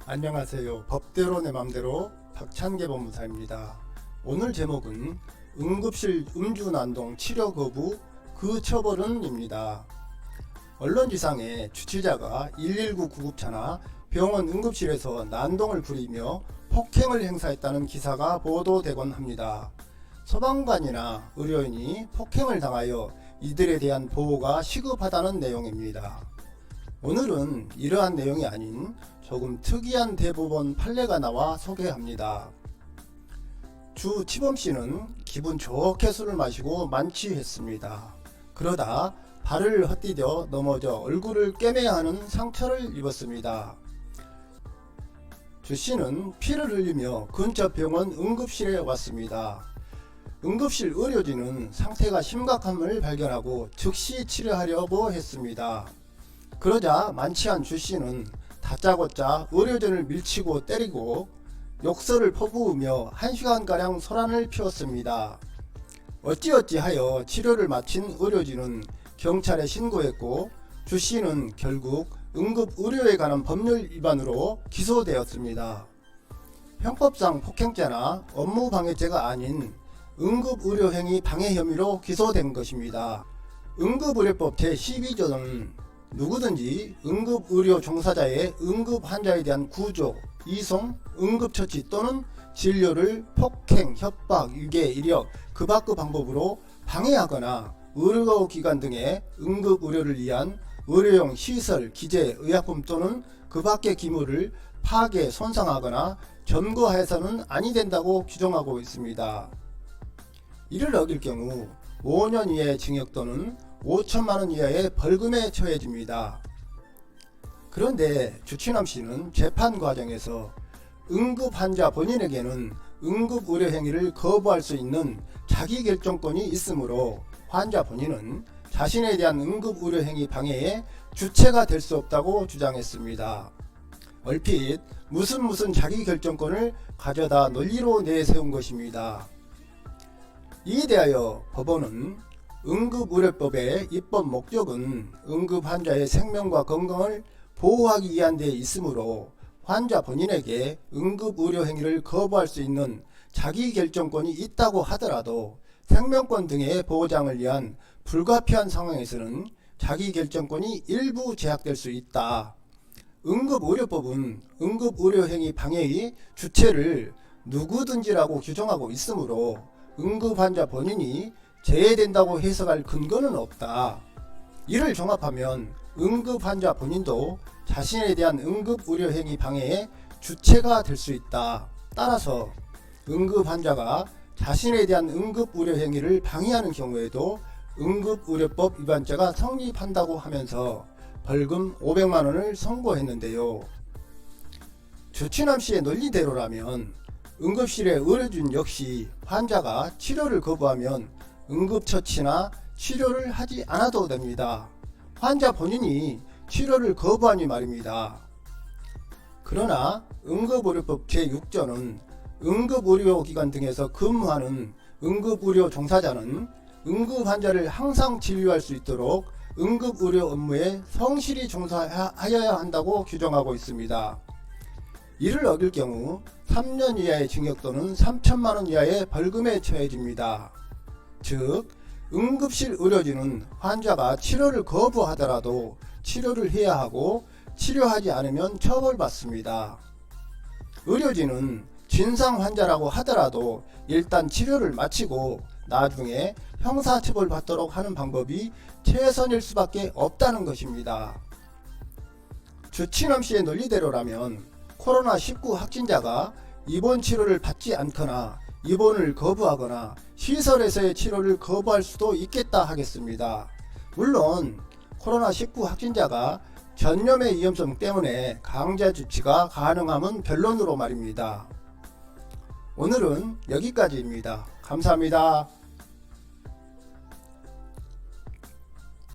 안녕하세요. 법대로 내 맘대로 박찬계 법무사입니다. 오늘 제목은 응급실 음주난동 치료 거부 그 처벌은 입니다. 언론지상에 주치자가 119 구급차나 병원 응급실에서 난동을 부리며 폭행을 행사했다는 기사가 보도되곤 합니다. 소방관이나 의료인이 폭행을 당하여 이들에 대한 보호가 시급하다는 내용입니다. 오늘은 이러한 내용이 아닌 조금 특이한 대법원 판례가 나와 소개합니다. 주 치범씨는 기분 좋게 술을 마시고 만취했습니다. 그러다 발을 헛디뎌 넘어져 얼굴을 꿰매야 하는 상처를 입었습니다. 주씨는 피를 흘리며 근처 병원 응급실에 왔습니다. 응급실 의료진은 상태가 심각함을 발견하고 즉시 치료하려고 했습니다. 그러자 만취한 주씨는 다짜고짜 의료진을 밀치고 때리고 욕설을 퍼부으며 1시간가량 소란을 피웠습니다. 어찌어찌하여 치료를 마친 의료진은 경찰에 신고했고 주씨는 결국 응급의료에 관한 법률 위반으로 기소되었습니다. 형법상 폭행죄나 업무방해죄가 아닌 응급의료행위 방해 혐의로 기소된 것입니다. 응급의료법 제12조는 누구든지 응급의료 종사자의 응급환자에 대한 구조, 이송, 응급처치 또는 진료를 폭행, 협박, 유괴, 이력, 그 밖의 방법으로 방해하거나 의료기관 등의 응급의료를 위한 의료용 시설, 기재, 의약품 또는 그 밖의 기물을 파괴, 손상하거나 점거해서는 아니 된다고 규정하고 있습니다. 이를 어길 경우 5년 이하의 징역 또는 5천만원 이하의 벌금에 처해집니다. 그런데 주치남씨는 재판 과정에서 응급환자 본인에게는 응급의료행위를 거부할 수 있는 자기결정권이 있으므로 환자 본인은 자신에 대한 응급의료행위 방해의 주체가 될 수 없다고 주장했습니다. 얼핏 무슨 자기결정권을 가져다 논리로 내세운 것입니다. 이에 대하여 법원은 응급의료법의 입법 목적은 응급환자의 생명과 건강을 보호하기 위한 데 있으므로 환자 본인에게 응급의료행위를 거부할 수 있는 자기결정권이 있다고 하더라도 생명권 등의 보장을 위한 불가피한 상황에서는 자기결정권이 일부 제약될 수 있다. 응급의료법은 응급의료행위 방해의 주체를 누구든지라고 규정하고 있으므로 응급환자 본인이 제외된다고 해석할 근거는 없다. 이를 종합하면 응급환자 본인도 자신에 대한 응급의료행위 방해의 주체가 될 수 있다. 따라서 응급환자가 자신에 대한 응급의료행위를 방해하는 경우에도 응급의료법 위반죄가 성립한다고 하면서 벌금 500만원을 선고했는데요. 주치남씨의 논리대로라면 응급실의 의료진 역시 환자가 치료를 거부하면 응급처치나 치료를 하지 않아도 됩니다. 환자 본인이 치료를 거부하니 말입니다. 그러나 응급의료법 제6조는 응급의료기관 등에서 근무하는 응급의료 종사자는 응급환자를 항상 진료할 수 있도록 응급의료 업무에 성실히 종사하여야 한다고 규정하고 있습니다. 이를 어길 경우 3년 이하의 징역 또는 3천만원 이하의 벌금에 처해집니다. 즉 응급실 의료진은 환자가 치료를 거부하더라도 치료를 해야 하고 치료하지 않으면 처벌받습니다. 의료진은 진상 환자라고 하더라도 일단 치료를 마치고 나중에 형사처벌 받도록 하는 방법이 최선일 수밖에 없다는 것입니다. 주치남씨의 논리대로라면 코로나19 확진자가 입원 치료를 받지 않거나 입원을 거부하거나 시설에서의 치료를 거부할 수도 있겠다 하겠습니다. 물론 코로나19 확진자가 전염의 위험성 때문에 강제 조치가 가능함은 변론으로 말입니다. 오늘은 여기까지입니다. 감사합니다.